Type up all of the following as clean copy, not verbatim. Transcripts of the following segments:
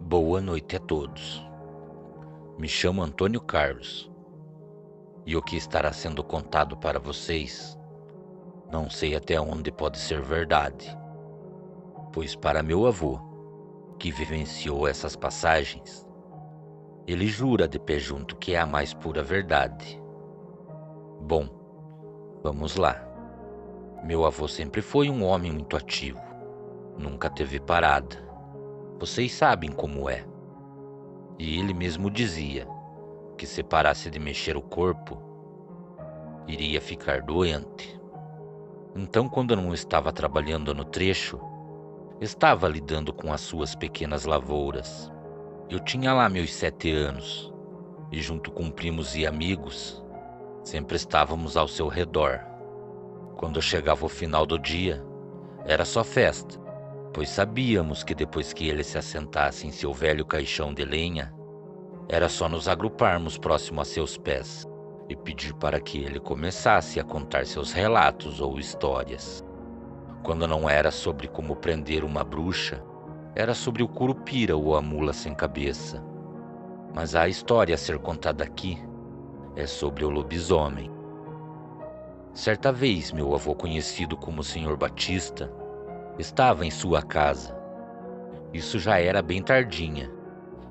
Boa noite a todos. Me chamo Antônio Carlos e o que estará sendo contado para vocês não sei até onde pode ser verdade, pois para meu avô, que vivenciou essas passagens, ele jura de pé junto que é a mais pura verdade. Bom, vamos lá. Meu avô sempre foi um homem muito ativo, nunca teve parada. Vocês sabem como é. E ele mesmo dizia que se parasse de mexer o corpo, iria ficar doente. Então, quando não estava trabalhando no trecho, estava lidando com as suas pequenas lavouras. Eu tinha lá meus 7 anos, e junto com primos e amigos, sempre estávamos ao seu redor. Quando chegava o final do dia, era só festa, pois sabíamos que depois que ele se assentasse em seu velho caixão de lenha, era só nos agruparmos próximo a seus pés e pedir para que ele começasse a contar seus relatos ou histórias. Quando não era sobre como prender uma bruxa, era sobre o curupira ou a mula sem cabeça. Mas a história a ser contada aqui é sobre o lobisomem. Certa vez, meu avô, conhecido como Sr. Batista, estava em sua casa. Isso já era bem tardinha,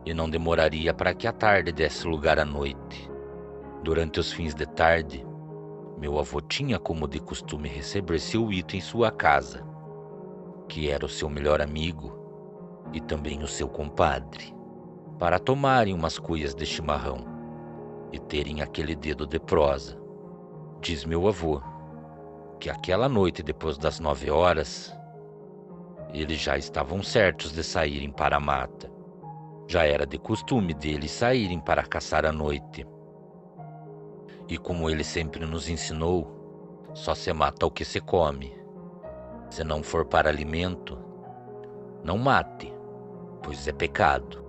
e não demoraria para que a tarde desse lugar à noite. Durante os fins de tarde, meu avô tinha como de costume receber seu Ito em sua casa, que era o seu melhor amigo e também o seu compadre, para tomarem umas cuias de chimarrão e terem aquele dedo de prosa. Diz meu avô que aquela noite, depois das 9 horas, eles já estavam certos de saírem para a mata. Já era de costume deles saírem para caçar à noite. E como ele sempre nos ensinou, só se mata o que se come. Se não for para alimento, não mate, pois é pecado.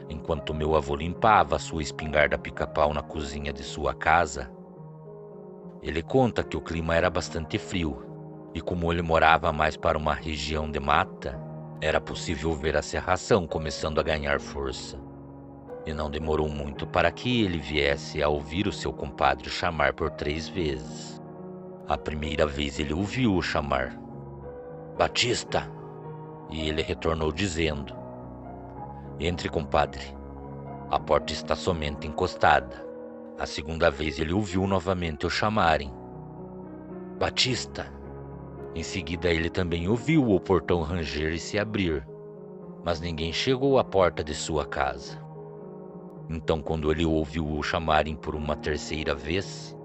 Enquanto meu avô limpava a sua espingarda pica-pau na cozinha de sua casa, ele conta que o clima era bastante frio, e como ele morava mais para uma região de mata, era possível ver a cerração começando a ganhar força. E não demorou muito para que ele viesse a ouvir o seu compadre chamar por 3 vezes. A primeira vez ele ouviu-o chamar: "Batista!" E ele retornou dizendo: "Entre, compadre. A porta está somente encostada." A segunda vez ele ouviu novamente o chamarem: "Batista!" Em seguida ele também ouviu o portão ranger e se abrir, mas ninguém chegou à porta de sua casa. Então, quando ele ouviu o chamarem por uma terceira vez,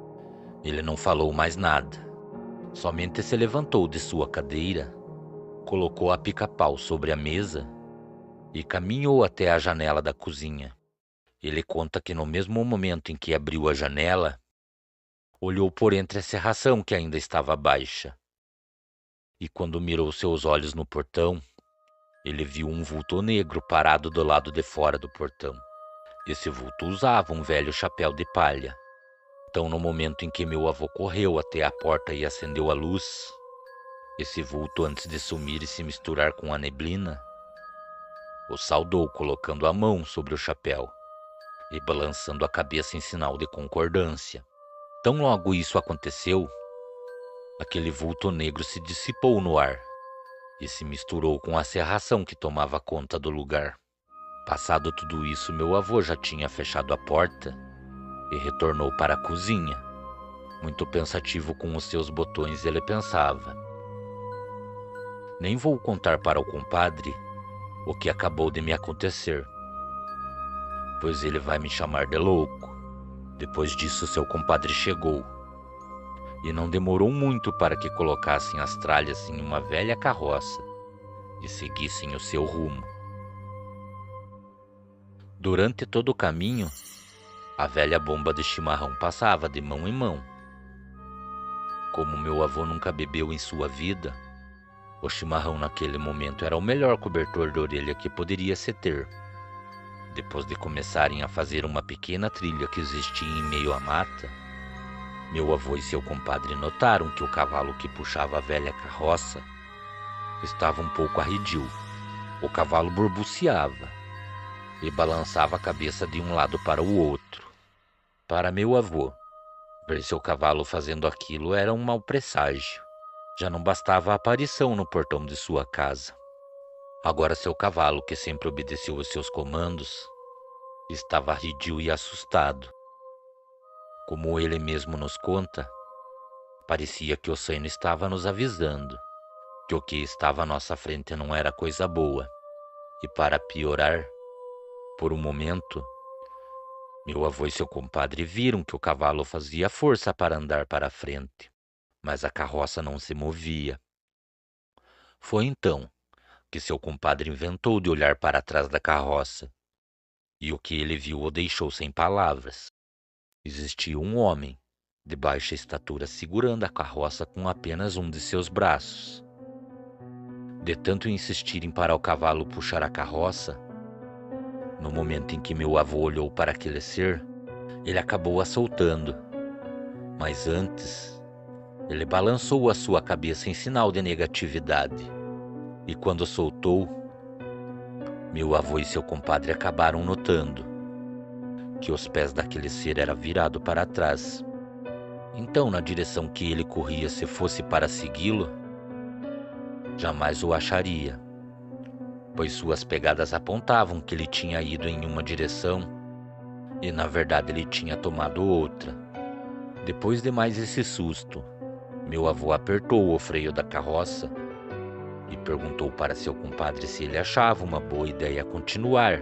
ele não falou mais nada. Somente se levantou de sua cadeira, colocou a pica-pau sobre a mesa e caminhou até a janela da cozinha. Ele conta que no mesmo momento em que abriu a janela, olhou por entre a cerração que ainda estava baixa. E quando mirou seus olhos no portão, ele viu um vulto negro parado do lado de fora do portão. Esse vulto usava um velho chapéu de palha. Então, no momento em que meu avô correu até a porta e acendeu a luz, esse vulto, antes de sumir e se misturar com a neblina, o saudou colocando a mão sobre o chapéu e balançando a cabeça em sinal de concordância. Tão logo isso aconteceu, aquele vulto negro se dissipou no ar e se misturou com a cerração que tomava conta do lugar. Passado tudo isso, meu avô já tinha fechado a porta e retornou para a cozinha. Muito pensativo com os seus botões, ele pensava: "Nem vou contar para o compadre o que acabou de me acontecer, pois ele vai me chamar de louco." Depois disso, seu compadre chegou, e não demorou muito para que colocassem as tralhas em uma velha carroça e seguissem o seu rumo. Durante todo o caminho, a velha bomba de chimarrão passava de mão em mão. Como meu avô nunca bebeu em sua vida, o chimarrão naquele momento era o melhor cobertor de orelha que poderia se ter. Depois de começarem a fazer uma pequena trilha que existia em meio à mata, meu avô e seu compadre notaram que o cavalo que puxava a velha carroça estava um pouco arredio. O cavalo balbuciava e balançava a cabeça de um lado para o outro. Para meu avô, ver seu cavalo fazendo aquilo era um mau presságio. Já não bastava a aparição no portão de sua casa. Agora seu cavalo, que sempre obedeceu os seus comandos, estava arredio e assustado. Como ele mesmo nos conta, parecia que o sonho estava nos avisando que o que estava à nossa frente não era coisa boa. E para piorar, por um momento, meu avô e seu compadre viram que o cavalo fazia força para andar para a frente, mas a carroça não se movia. Foi então que seu compadre inventou de olhar para trás da carroça, e o que ele viu o deixou sem palavras. Existia um homem de baixa estatura segurando a carroça com apenas um de seus braços. De tanto insistirem para o cavalo puxar a carroça, no momento em que meu avô olhou para aquele ser, ele acabou a soltando. Mas antes, ele balançou a sua cabeça em sinal de negatividade. E quando soltou, meu avô e seu compadre acabaram notando que os pés daquele ser era virado para trás. Então, na direção que ele corria, se fosse para segui-lo, jamais o acharia, pois suas pegadas apontavam que ele tinha ido em uma direção e na verdade ele tinha tomado outra. Depois de mais esse susto, meu avô apertou o freio da carroça e perguntou para seu compadre se ele achava uma boa ideia continuar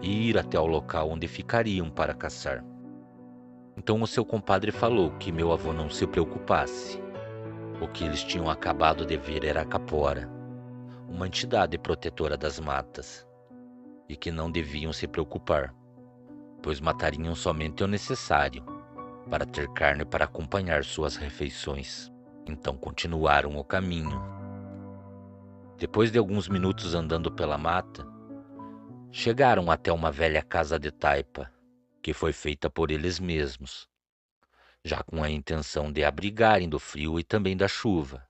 e ir até o local onde ficariam para caçar. Então o seu compadre falou que meu avô não se preocupasse. O que eles tinham acabado de ver era a Capora, uma entidade protetora das matas, e que não deviam se preocupar, pois matariam somente o necessário para ter carne para acompanhar suas refeições. Então continuaram o caminho. Depois de alguns minutos andando pela mata, chegaram até uma velha casa de taipa, que foi feita por eles mesmos, já com a intenção de abrigarem do frio e também da chuva.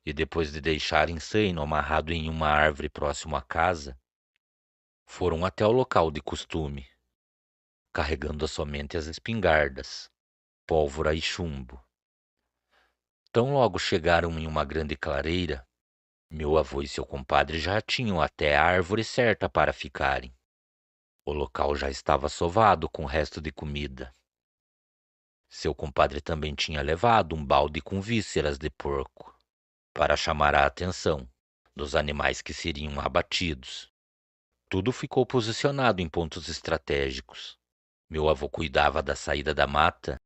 E depois de deixarem Zaino amarrado em uma árvore próximo à casa, foram até o local de costume, carregando somente as espingardas, pólvora e chumbo. Tão logo chegaram em uma grande clareira, meu avô e seu compadre já tinham até a árvore certa para ficarem. O local já estava sovado com o resto de comida. Seu compadre também tinha levado um balde com vísceras de porco, para chamar a atenção dos animais que seriam abatidos. Tudo ficou posicionado em pontos estratégicos. Meu avô cuidava da saída da mata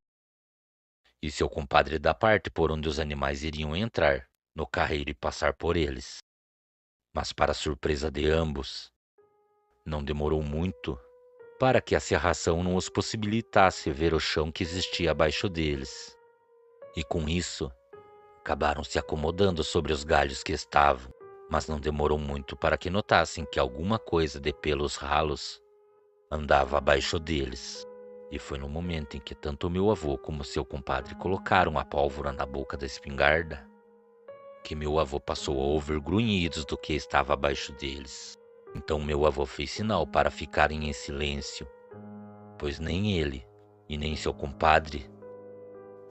e seu compadre da parte por onde os animais iriam entrar no carreiro e passar por eles. Mas para surpresa de ambos, não demorou muito para que a cerração não os possibilitasse ver o chão que existia abaixo deles. E com isso, acabaram se acomodando sobre os galhos que estavam, mas não demorou muito para que notassem que alguma coisa de pelos ralos andava abaixo deles. E foi no momento em que tanto meu avô como seu compadre colocaram a pólvora na boca da espingarda que meu avô passou a ouvir grunhidos do que estava abaixo deles. Então meu avô fez sinal para ficarem em silêncio, pois nem ele e nem seu compadre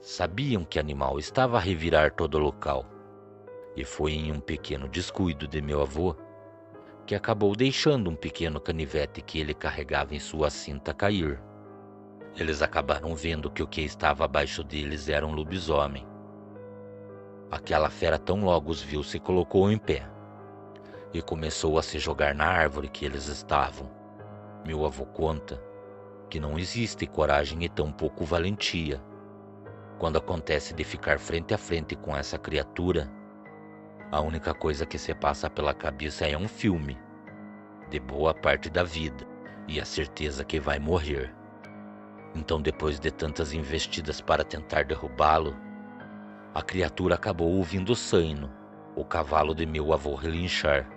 sabiam que animal estava a revirar todo o local. E foi em um pequeno descuido de meu avô que acabou deixando um pequeno canivete que ele carregava em sua cinta cair. Eles acabaram vendo que o que estava abaixo deles era um lobisomem. Aquela fera tão logo os viu se colocou em pé e começou a se jogar na árvore que eles estavam. Meu avô conta que não existe coragem e tão pouco valentia quando acontece de ficar frente a frente com essa criatura. A única coisa que se passa pela cabeça é um filme de boa parte da vida e a certeza que vai morrer. Então, depois de tantas investidas para tentar derrubá-lo, a criatura acabou ouvindo Zaino, o cavalo de meu avô, relinchar.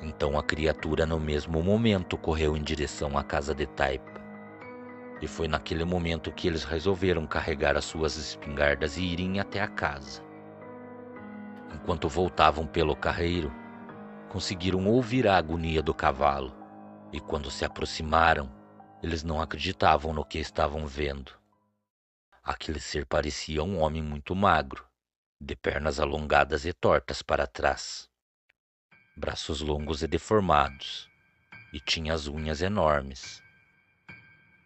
Então a criatura no mesmo momento correu em direção à casa de taipa. E foi naquele momento que eles resolveram carregar as suas espingardas e irem até a casa. Enquanto voltavam pelo carreiro, conseguiram ouvir a agonia do cavalo e quando se aproximaram, eles não acreditavam no que estavam vendo. Aquele ser parecia um homem muito magro, de pernas alongadas e tortas para trás, braços longos e deformados, e tinha as unhas enormes.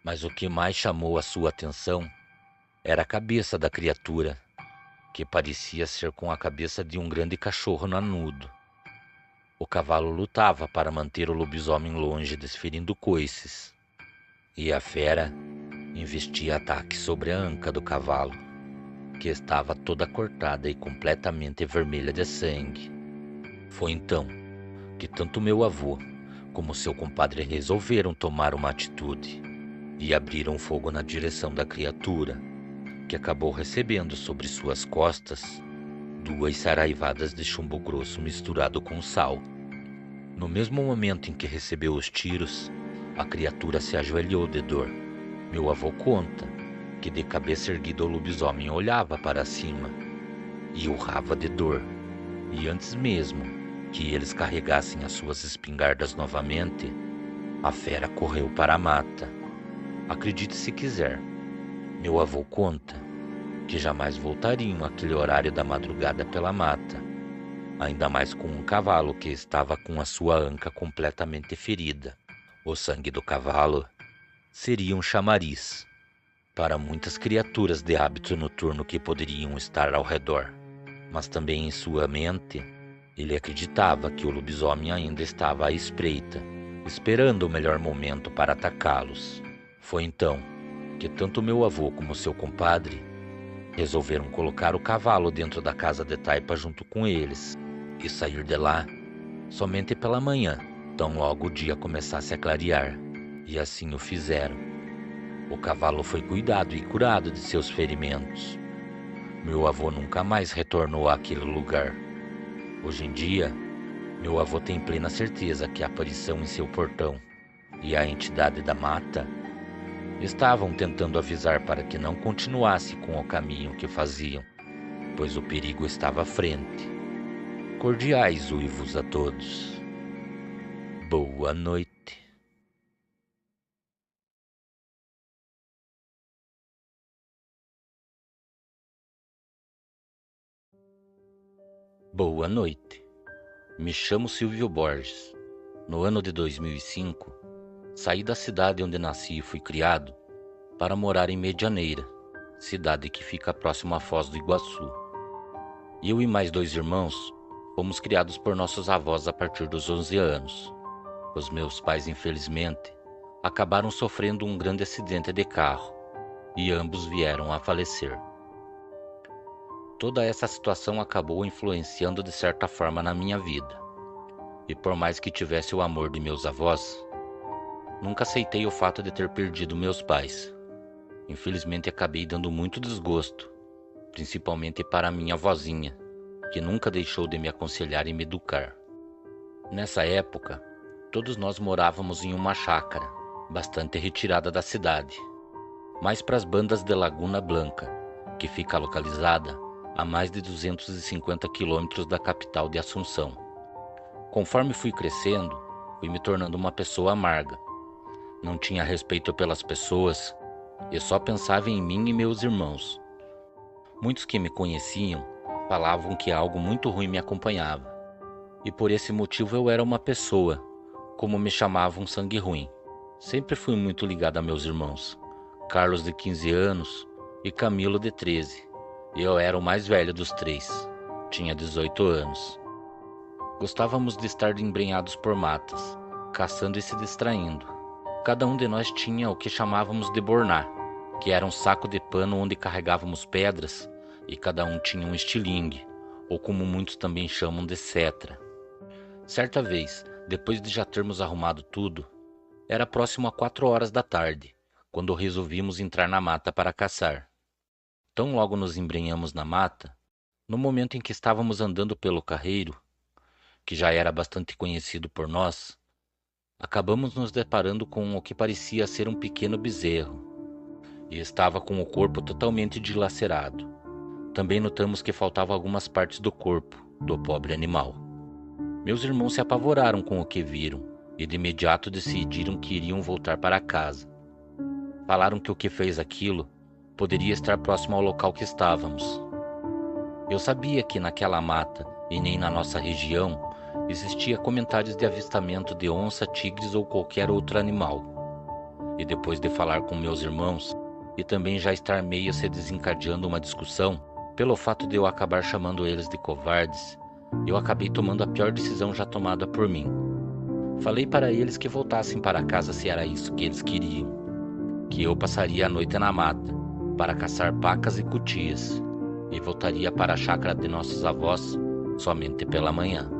Mas o que mais chamou a sua atenção era a cabeça da criatura, que parecia ser com a cabeça de um grande cachorro nanudo. O cavalo lutava para manter o lobisomem longe, desferindo coices, e a fera investia ataques sobre a anca do cavalo, que estava toda cortada e completamente vermelha de sangue. Foi então que tanto meu avô como seu compadre resolveram tomar uma atitude e abriram fogo na direção da criatura, que acabou recebendo sobre suas costas 2 saraivadas de chumbo grosso misturado com sal. No mesmo momento em que recebeu os tiros, a criatura se ajoelhou de dor. Meu avô conta que de cabeça erguida o lobisomem olhava para cima e urrava de dor. E antes mesmo que eles carregassem as suas espingardas novamente, a fera correu para a mata. Acredite se quiser, meu avô conta que jamais voltariam àquele horário da madrugada pela mata, ainda mais com um cavalo que estava com a sua anca completamente ferida. O sangue do cavalo seria um chamariz para muitas criaturas de hábito noturno que poderiam estar ao redor, mas também em sua mente ele acreditava que o lobisomem ainda estava à espreita, esperando o melhor momento para atacá-los. Foi então que tanto meu avô como seu compadre resolveram colocar o cavalo dentro da casa de taipa junto com eles e sair de lá somente pela manhã, tão logo o dia começasse a clarear, e assim o fizeram. O cavalo foi cuidado e curado de seus ferimentos. Meu avô nunca mais retornou àquele lugar. Hoje em dia, meu avô tem plena certeza que a aparição em seu portão e a entidade da mata estavam tentando avisar para que não continuasse com o caminho que faziam, pois o perigo estava à frente. Cordiais uivos a todos. Boa noite. Boa noite. Me chamo Silvio Borges. No ano de 2005, saí da cidade onde nasci e fui criado para morar em Medianeira, cidade que fica próximo à Foz do Iguaçu. Eu e mais 2 irmãos fomos criados por nossos avós a partir dos 11 anos. Os meus pais, infelizmente, acabaram sofrendo um grande acidente de carro e ambos vieram a falecer. Toda essa situação acabou influenciando de certa forma na minha vida. E por mais que tivesse o amor de meus avós, nunca aceitei o fato de ter perdido meus pais. Infelizmente acabei dando muito desgosto, principalmente para minha avózinha, que nunca deixou de me aconselhar e me educar. Nessa época, todos nós morávamos em uma chácara, bastante retirada da cidade, mais para as bandas de Laguna Blanca, que fica localizada a mais de 250 quilômetros da capital de Assunção. Conforme fui crescendo, fui me tornando uma pessoa amarga. Não tinha respeito pelas pessoas e só pensava em mim e meus irmãos. Muitos que me conheciam falavam que algo muito ruim me acompanhava. E por esse motivo eu era uma pessoa, como me chamavam, sangue ruim. Sempre fui muito ligado a meus irmãos, Carlos de 15 anos e Camilo de 13. Eu era o mais velho dos 3, tinha 18 anos. Gostávamos de estar embrenhados por matas, caçando e se distraindo. Cada um de nós tinha o que chamávamos de borná, que era um saco de pano onde carregávamos pedras, e cada um tinha um estilingue, ou como muitos também chamam de cetra. Certa vez, depois de já termos arrumado tudo, era próximo a 4 horas da tarde, quando resolvimos entrar na mata para caçar. Tão logo nos embrenhamos na mata, no momento em que estávamos andando pelo carreiro, que já era bastante conhecido por nós, acabamos nos deparando com o que parecia ser um pequeno bezerro, e estava com o corpo totalmente dilacerado. Também notamos que faltavam algumas partes do corpo do pobre animal. Meus irmãos se apavoraram com o que viram e de imediato decidiram que iriam voltar para casa. Falaram que o que fez aquilo poderia estar próximo ao local que estávamos. Eu sabia que naquela mata e nem na nossa região existia comentários de avistamento de onça, tigres ou qualquer outro animal. E depois de falar com meus irmãos e também já estar meio se desencadeando uma discussão, pelo fato de eu acabar chamando eles de covardes, eu acabei tomando a pior decisão já tomada por mim. Falei para eles que voltassem para casa se era isso que eles queriam, que eu passaria a noite na mata para caçar pacas e cutias e voltaria para a chácara de nossos avós somente pela manhã.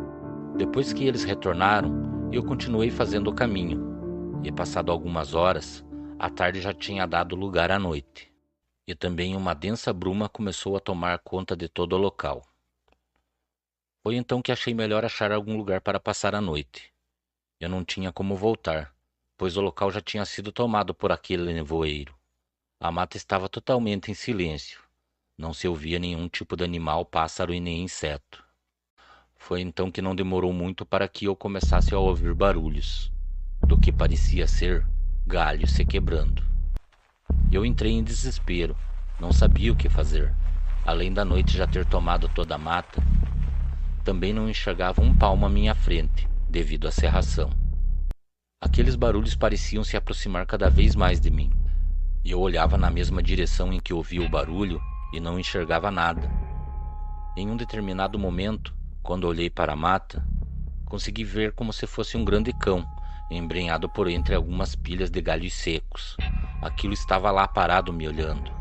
Depois que eles retornaram, eu continuei fazendo o caminho, e passado algumas horas, a tarde já tinha dado lugar à noite, e também uma densa bruma começou a tomar conta de todo o local. Foi então que achei melhor achar algum lugar para passar a noite. Eu não tinha como voltar, pois o local já tinha sido tomado por aquele nevoeiro. A mata estava totalmente em silêncio. Não se ouvia nenhum tipo de animal, pássaro e nem inseto. Foi então que não demorou muito para que eu começasse a ouvir barulhos, do que parecia ser galhos se quebrando. Eu entrei em desespero, não sabia o que fazer. Além da noite já ter tomado toda a mata, também não enxergava um palmo à minha frente, devido à cerração. Aqueles barulhos pareciam se aproximar cada vez mais de mim. E eu olhava na mesma direção em que ouvia o barulho e não enxergava nada. Em um determinado momento, quando olhei para a mata, consegui ver como se fosse um grande cão, embrenhado por entre algumas pilhas de galhos secos. Aquilo estava lá parado me olhando.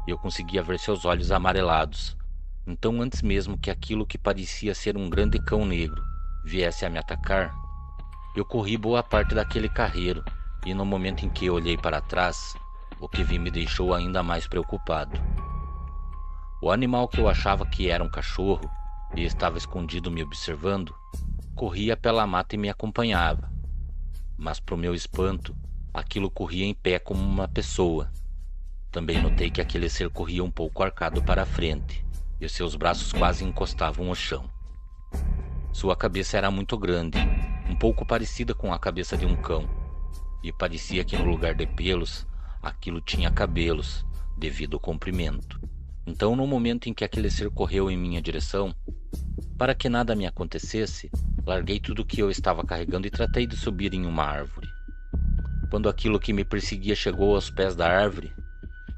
Eu conseguia ver seus olhos amarelados. Então, antes mesmo que aquilo que parecia ser um grande cão negro viesse a me atacar, eu corri boa parte daquele carreiro, e no momento em que olhei para trás, o que vi me deixou ainda mais preocupado. O animal que eu achava que era um cachorro e estava escondido me observando, corria pela mata e me acompanhava. Mas, para o meu espanto, aquilo corria em pé como uma pessoa. Também notei que aquele ser corria um pouco arcado para a frente, e seus braços quase encostavam o chão. Sua cabeça era muito grande, um pouco parecida com a cabeça de um cão, e parecia que no lugar de pelos, aquilo tinha cabelos, devido ao comprimento. Então, no momento em que aquele ser correu em minha direção, para que nada me acontecesse, larguei tudo o que eu estava carregando e tratei de subir em uma árvore. Quando aquilo que me perseguia chegou aos pés da árvore,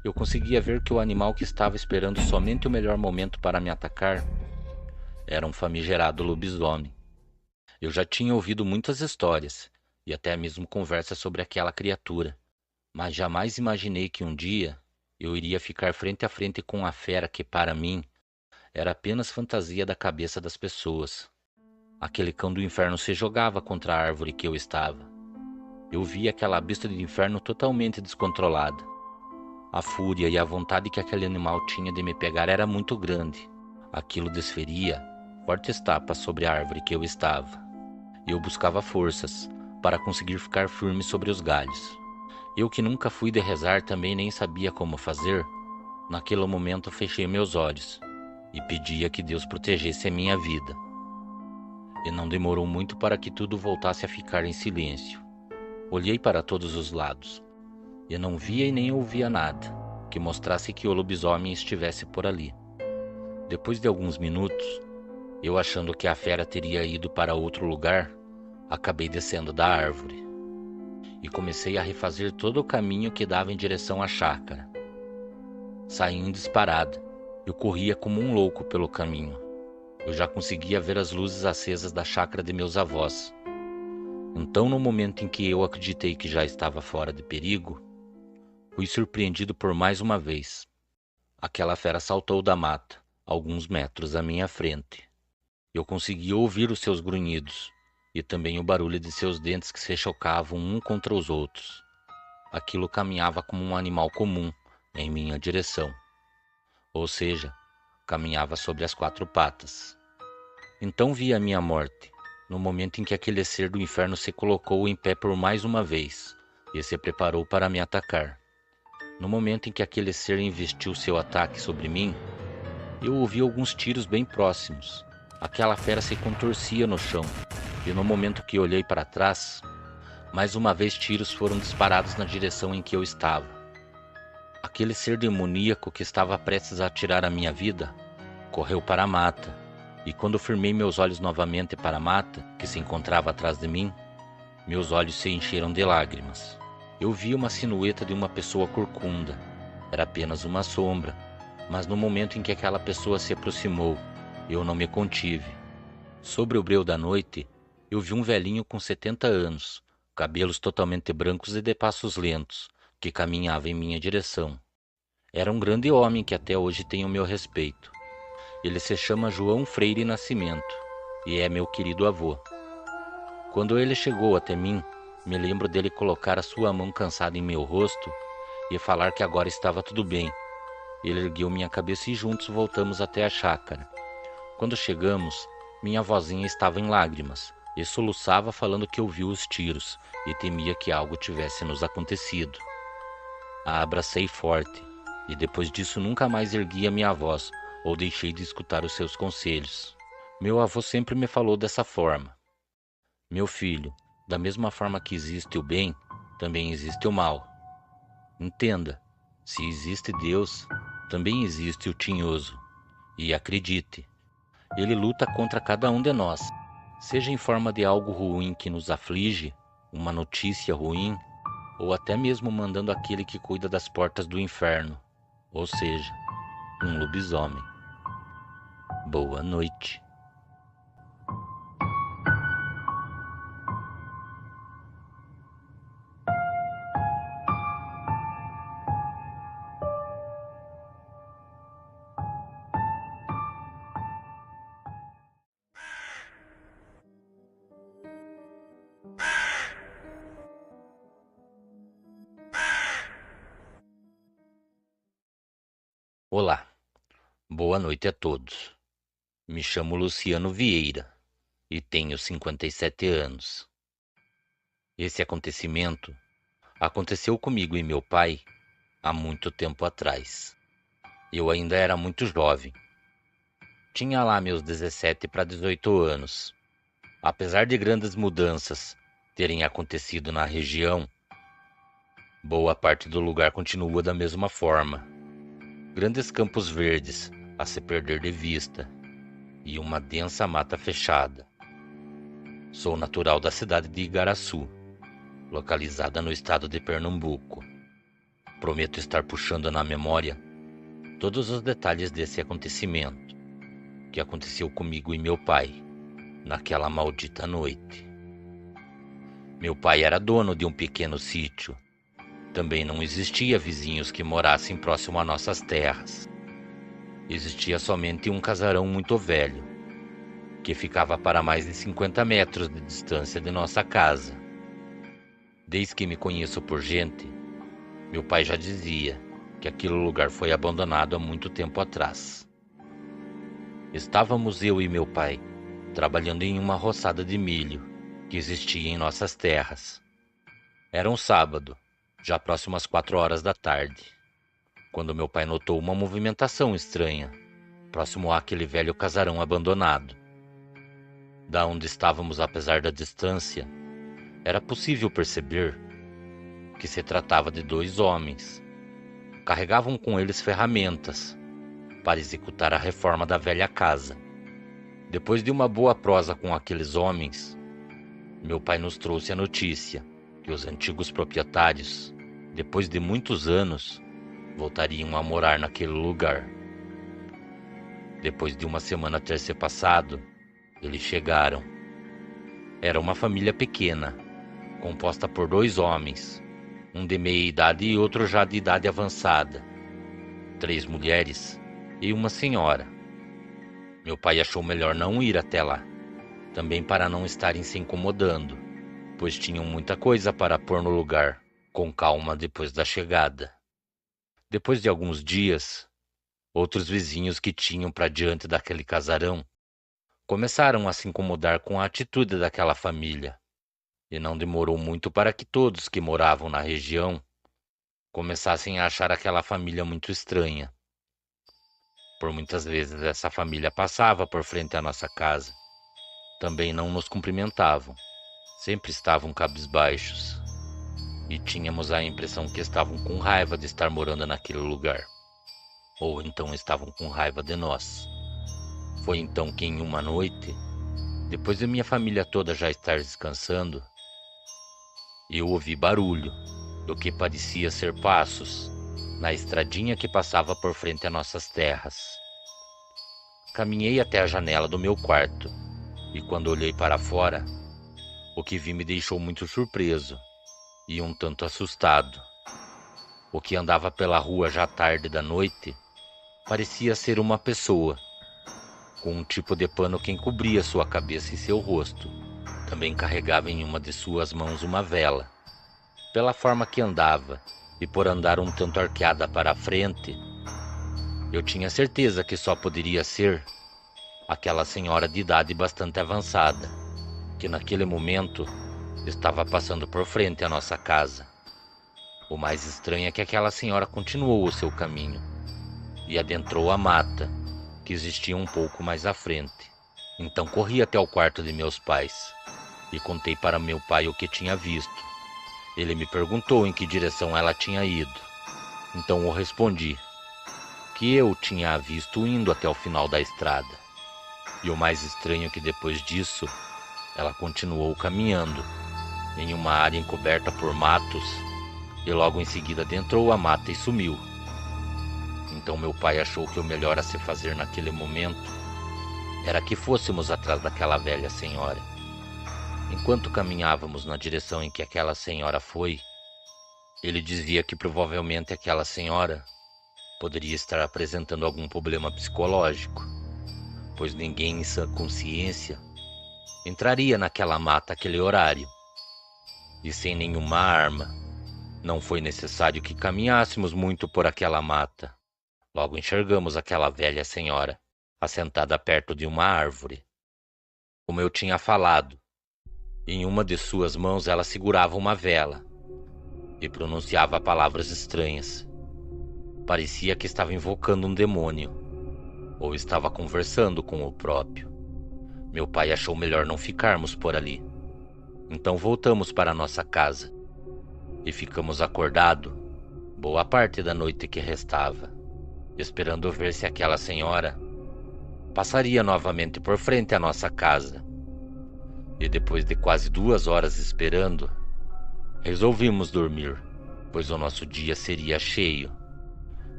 eu conseguia ver que o animal que estava esperando somente o melhor momento para me atacar era um famigerado lobisomem. Eu já tinha ouvido muitas histórias e até mesmo conversas sobre aquela criatura, mas jamais imaginei que um dia eu iria ficar frente a frente com a fera que, para mim, era apenas fantasia da cabeça das pessoas. Aquele cão do inferno se jogava contra a árvore que eu estava. Eu via aquela besta do inferno totalmente descontrolada. A fúria e a vontade que aquele animal tinha de me pegar era muito grande. Aquilo desferia fortes tapas sobre a árvore que eu estava. Eu buscava forças para conseguir ficar firme sobre os galhos. Eu que nunca fui de rezar também nem sabia como fazer. Naquele momento fechei meus olhos e pedia que Deus protegesse a minha vida. E não demorou muito para que tudo voltasse a ficar em silêncio. Olhei para todos os lados e não via e nem ouvia nada que mostrasse que o lobisomem estivesse por ali. Depois de alguns minutos, eu achando que a fera teria ido para outro lugar, acabei descendo da árvore e comecei a refazer todo o caminho que dava em direção à chácara. Saí em disparada. Eu corria como um louco pelo caminho. Eu já conseguia ver as luzes acesas da chácara de meus avós. Então, no momento em que eu acreditei que já estava fora de perigo, fui surpreendido por mais uma vez. Aquela fera saltou da mata, alguns metros à minha frente. Eu conseguia ouvir os seus grunhidos e também o barulho de seus dentes que se chocavam um contra os outros. Aquilo caminhava como um animal comum em minha direção, ou seja, caminhava sobre as 4 patas. Então vi a minha morte, no momento em que aquele ser do inferno se colocou em pé por mais uma vez e se preparou para me atacar. No momento em que aquele ser investiu seu ataque sobre mim, eu ouvi alguns tiros bem próximos. Aquela fera se contorcia no chão, e no momento que olhei para trás, Mais uma vez tiros foram disparados na direção em que eu estava. Aquele ser demoníaco que estava prestes a tirar a minha vida correu para a mata, e quando firmei meus olhos novamente para a mata, que se encontrava atrás de mim, meus olhos se encheram de lágrimas. Eu vi uma silhueta de uma pessoa corcunda. Era apenas uma sombra, mas no momento em que aquela pessoa se aproximou, eu não me contive. Sobre o breu da noite, eu vi um velhinho com 70 anos, cabelos totalmente brancos e de passos lentos, que caminhava em minha direção. Era um grande homem que até hoje tem o meu respeito. Ele se chama João Freire Nascimento e é meu querido avô. Quando ele chegou até mim, me lembro dele colocar a sua mão cansada em meu rosto e falar que agora estava tudo bem. Ele ergueu minha cabeça e juntos voltamos até a chácara. Quando chegamos, minha vozinha estava em lágrimas e soluçava falando que ouviu os tiros e temia que algo tivesse nos acontecido. A abracei forte e depois disso nunca mais ergui a minha voz ou deixei de escutar os seus conselhos. Meu avô sempre me falou dessa forma: meu filho, da mesma forma que existe o bem, também existe o mal. Entenda, se existe Deus, também existe o tinhoso. E acredite, ele luta contra cada um de nós, seja em forma de algo ruim que nos aflige, uma notícia ruim, ou até mesmo mandando aquele que cuida das portas do inferno, ou seja, um lobisomem. Boa noite. Olá, boa noite a todos. Me chamo Luciano Vieira e tenho 57 anos. Esse acontecimento aconteceu comigo e meu pai há muito tempo atrás. Eu ainda era muito jovem. Tinha lá meus 17 para 18 anos. Apesar de grandes mudanças terem acontecido na região, boa parte do lugar continua da mesma forma. Grandes campos verdes a se perder de vista e uma densa mata fechada. Sou natural da cidade de Igaraçu, localizada no estado de Pernambuco. Prometo estar puxando na memória todos os detalhes desse acontecimento que aconteceu comigo e meu pai naquela maldita noite. Meu pai era dono de um pequeno sítio. Também não existia vizinhos que morassem próximo a nossas terras. Existia somente um casarão muito velho, que ficava para mais de 50 metros de distância de nossa casa. Desde que me conheço por gente, meu pai já dizia que aquele lugar foi abandonado há muito tempo atrás. Estávamos eu e meu pai trabalhando em uma roçada de milho que existia em nossas terras. Era um sábado, já próximo às 4 horas da tarde, quando meu pai notou uma movimentação estranha, próximo àquele velho casarão abandonado. Da onde estávamos, apesar da distância, era possível perceber que se tratava de 2 homens. Carregavam com eles ferramentas para executar a reforma da velha casa. Depois de uma boa prosa com aqueles homens, meu pai nos trouxe a notícia que os antigos proprietários, depois de muitos anos, voltariam a morar naquele lugar. Depois de uma semana ter se passado, eles chegaram. Era uma família pequena, composta por 2 homens, um de meia idade e outro já de idade avançada, 3 mulheres e uma senhora. Meu pai achou melhor não ir até lá, também para não estarem se incomodando, pois tinham muita coisa para pôr no lugar, com calma depois da chegada. Depois de alguns dias, outros vizinhos que tinham para diante daquele casarão começaram a se incomodar com a atitude daquela família, e não demorou muito para que todos que moravam na região começassem a achar aquela família muito estranha. Por muitas vezes essa família passava por frente à nossa casa. Também não nos cumprimentavam. Sempre estavam cabisbaixos e tínhamos a impressão que estavam com raiva de estar morando naquele lugar, ou então estavam com raiva de nós. Foi então que em uma noite, depois de minha família toda já estar descansando, eu ouvi barulho, do que parecia ser passos, na estradinha que passava por frente a nossas terras. Caminhei até a janela do meu quarto, e quando olhei para fora, o que vi me deixou muito surpreso e um tanto assustado. O que andava pela rua já tarde da noite parecia ser uma pessoa, com um tipo de pano que encobria sua cabeça e seu rosto. Também carregava em uma de suas mãos uma vela. Pela forma que andava e por andar um tanto arqueada para a frente, eu tinha certeza que só poderia ser aquela senhora de idade bastante avançada, que naquele momento estava passando por frente à nossa casa. O mais estranho é que aquela senhora continuou o seu caminho e adentrou a mata, que existia um pouco mais à frente. Então corri até o quarto de meus pais e contei para meu pai o que tinha visto. Ele me perguntou em que direção ela tinha ido. Então eu respondi que eu tinha a visto indo até o final da estrada. E o mais estranho é que depois disso, ela continuou caminhando em uma área encoberta por matos e logo em seguida adentrou a mata e sumiu. Então meu pai achou que o melhor a se fazer naquele momento era que fôssemos atrás daquela velha senhora. Enquanto caminhávamos na direção em que aquela senhora foi, ele dizia que provavelmente aquela senhora poderia estar apresentando algum problema psicológico, pois ninguém em sã consciência entraria naquela mata àquele horário. E sem nenhuma arma, não foi necessário que caminhássemos muito por aquela mata. Logo enxergamos aquela velha senhora, assentada perto de uma árvore. Como eu tinha falado, em uma de suas mãos ela segurava uma vela e pronunciava palavras estranhas. Parecia que estava invocando um demônio, ou estava conversando com o próprio. Meu pai achou melhor não ficarmos por ali. Então voltamos para nossa casa e ficamos acordados boa parte da noite que restava, esperando ver se aquela senhora passaria novamente por frente à nossa casa. E depois de quase 2 horas esperando, resolvimos dormir, pois o nosso dia seria cheio.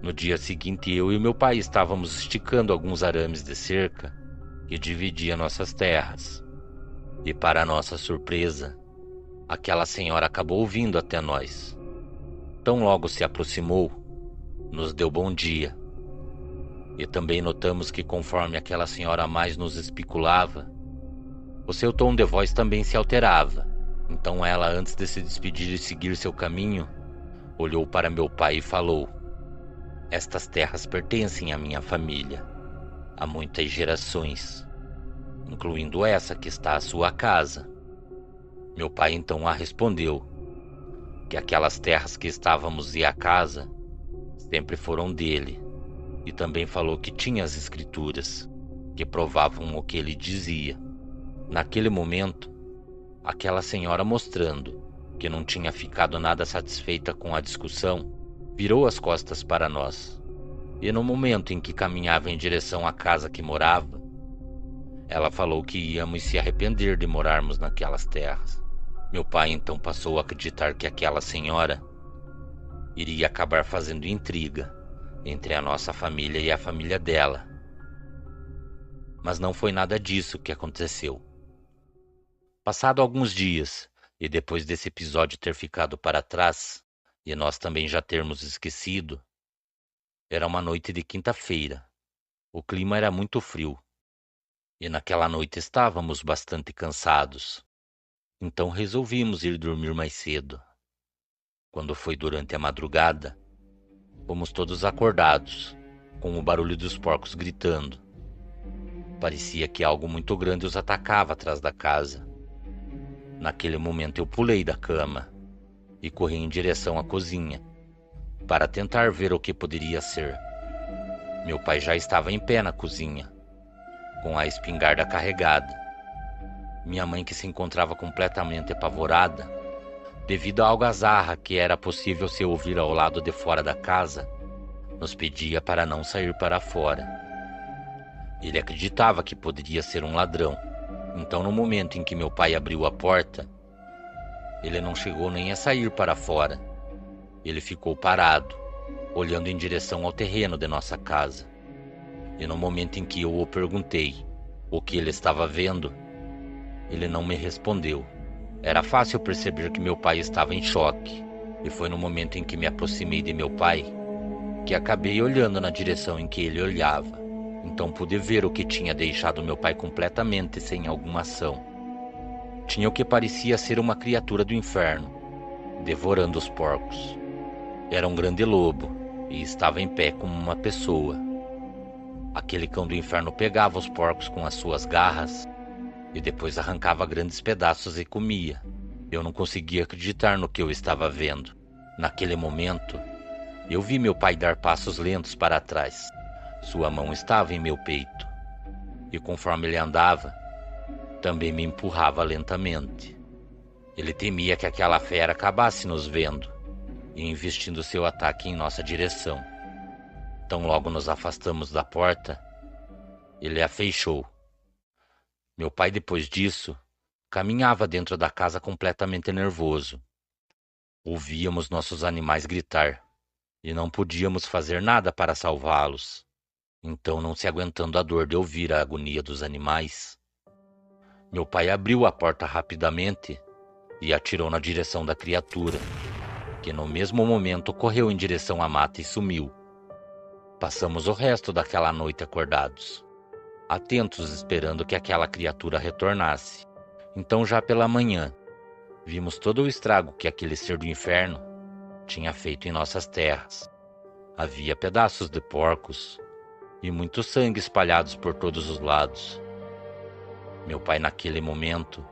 No dia seguinte, eu e meu pai estávamos esticando alguns arames de cerca que dividia nossas terras. E para nossa surpresa, aquela senhora acabou vindo até nós. Tão logo se aproximou, nos deu bom dia. E também notamos que conforme aquela senhora mais nos espiculava, o seu tom de voz também se alterava. Então ela, antes de se despedir e seguir seu caminho, olhou para meu pai e falou: "Estas terras pertencem à minha família, há muitas gerações, incluindo essa que está à sua casa." Meu pai então a respondeu que aquelas terras que estávamos e a casa sempre foram dele, e também falou que tinha as escrituras que provavam o que ele dizia. Naquele momento, aquela senhora, mostrando que não tinha ficado nada satisfeita com a discussão, virou as costas para nós, e no momento em que caminhava em direção à casa que morava, ela falou que íamos se arrepender de morarmos naquelas terras. Meu pai então passou a acreditar que aquela senhora iria acabar fazendo intriga entre a nossa família e a família dela. Mas não foi nada disso que aconteceu. Passado alguns dias, e depois desse episódio ter ficado para trás, e nós também já termos esquecido, era uma noite de quinta-feira. O clima era muito frio, e naquela noite estávamos bastante cansados. Então resolvimos ir dormir mais cedo. Quando foi durante a madrugada, fomos todos acordados, com o barulho dos porcos gritando. Parecia que algo muito grande os atacava atrás da casa. Naquele momento eu pulei da cama e corri em direção à cozinha, para tentar ver o que poderia ser. Meu pai já estava em pé na cozinha, com a espingarda carregada. Minha mãe, que se encontrava completamente apavorada, devido à algazarra que era possível se ouvir ao lado de fora da casa, nos pedia para não sair para fora. Ele acreditava que poderia ser um ladrão. Então, no momento em que meu pai abriu a porta, ele não chegou nem a sair para fora. Ele ficou parado, olhando em direção ao terreno de nossa casa. E no momento em que eu o perguntei o que ele estava vendo, ele não me respondeu. Era fácil perceber que meu pai estava em choque. E foi no momento em que me aproximei de meu pai que acabei olhando na direção em que ele olhava. Então pude ver o que tinha deixado meu pai completamente sem alguma ação. Tinha o que parecia ser uma criatura do inferno, devorando os porcos. Era um grande lobo e estava em pé como uma pessoa. Aquele cão do inferno pegava os porcos com as suas garras e depois arrancava grandes pedaços e comia. Eu não conseguia acreditar no que eu estava vendo. Naquele momento, eu vi meu pai dar passos lentos para trás. Sua mão estava em meu peito, e conforme ele andava, também me empurrava lentamente. Ele temia que aquela fera acabasse nos vendo e investindo seu ataque em nossa direção. Tão logo nos afastamos da porta, ele a fechou. Meu pai, depois disso, caminhava dentro da casa completamente nervoso. Ouvíamos nossos animais gritar e não podíamos fazer nada para salvá-los. Então, não se aguentando a dor de ouvir a agonia dos animais, meu pai abriu a porta rapidamente e atirou na direção da criatura, que no mesmo momento correu em direção à mata e sumiu. Passamos o resto daquela noite acordados, atentos esperando que aquela criatura retornasse. Então, já pela manhã, vimos todo o estrago que aquele ser do inferno tinha feito em nossas terras. Havia pedaços de porcos e muito sangue espalhados por todos os lados. Meu pai, naquele momento,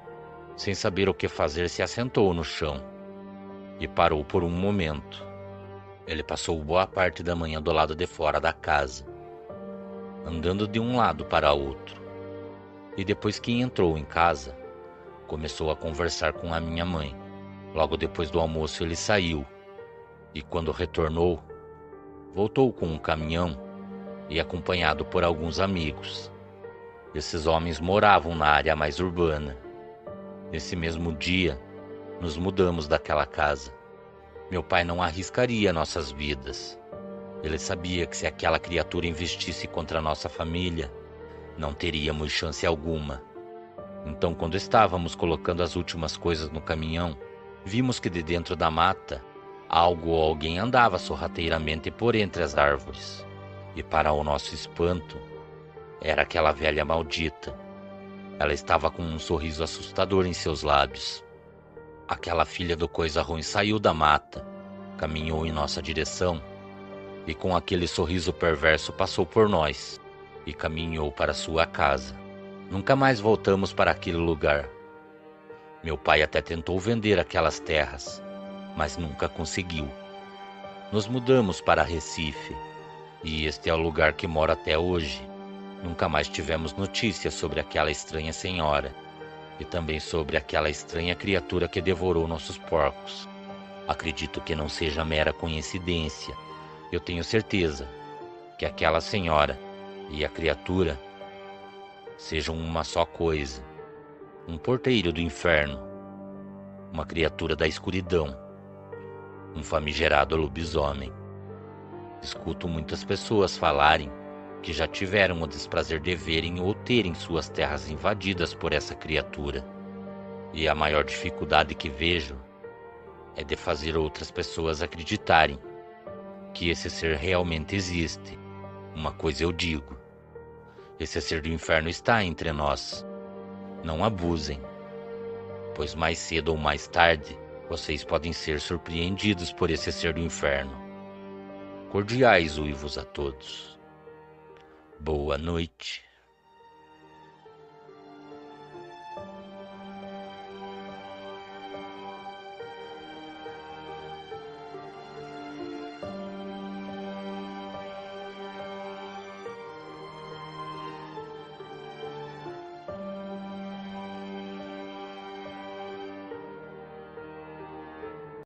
sem saber o que fazer, se assentou no chão e parou por um momento. Ele passou boa parte da manhã do lado de fora da casa, andando de um lado para outro. E depois que entrou em casa, começou a conversar com a minha mãe. Logo depois do almoço ele saiu e, quando retornou, voltou com um caminhão e acompanhado por alguns amigos. Esses homens moravam na área mais urbana. Nesse mesmo dia, nos mudamos daquela casa. Meu pai não arriscaria nossas vidas. Ele sabia que se aquela criatura investisse contra nossa família, não teríamos chance alguma. Então, quando estávamos colocando as últimas coisas no caminhão, vimos que de dentro da mata, algo ou alguém andava sorrateiramente por entre as árvores. E para o nosso espanto, era aquela velha maldita. Ela estava com um sorriso assustador em seus lábios. Aquela filha do coisa ruim saiu da mata, caminhou em nossa direção e com aquele sorriso perverso passou por nós e caminhou para sua casa. Nunca mais voltamos para aquele lugar. Meu pai até tentou vender aquelas terras, mas nunca conseguiu. Nos mudamos para Recife. E este é o lugar que moro até hoje. Nunca mais tivemos notícias sobre aquela estranha senhora e também sobre aquela estranha criatura que devorou nossos porcos. Acredito que não seja mera coincidência. Eu tenho certeza que aquela senhora e a criatura sejam uma só coisa. Um porteiro do inferno, uma criatura da escuridão, um famigerado lobisomem. Escuto muitas pessoas falarem que já tiveram o desprazer de verem ou terem suas terras invadidas por essa criatura. E a maior dificuldade que vejo é de fazer outras pessoas acreditarem que esse ser realmente existe. Uma coisa eu digo: esse ser do inferno está entre nós. Não abusem, pois mais cedo ou mais tarde vocês podem ser surpreendidos por esse ser do inferno. Cordiais uivos a todos. Boa noite.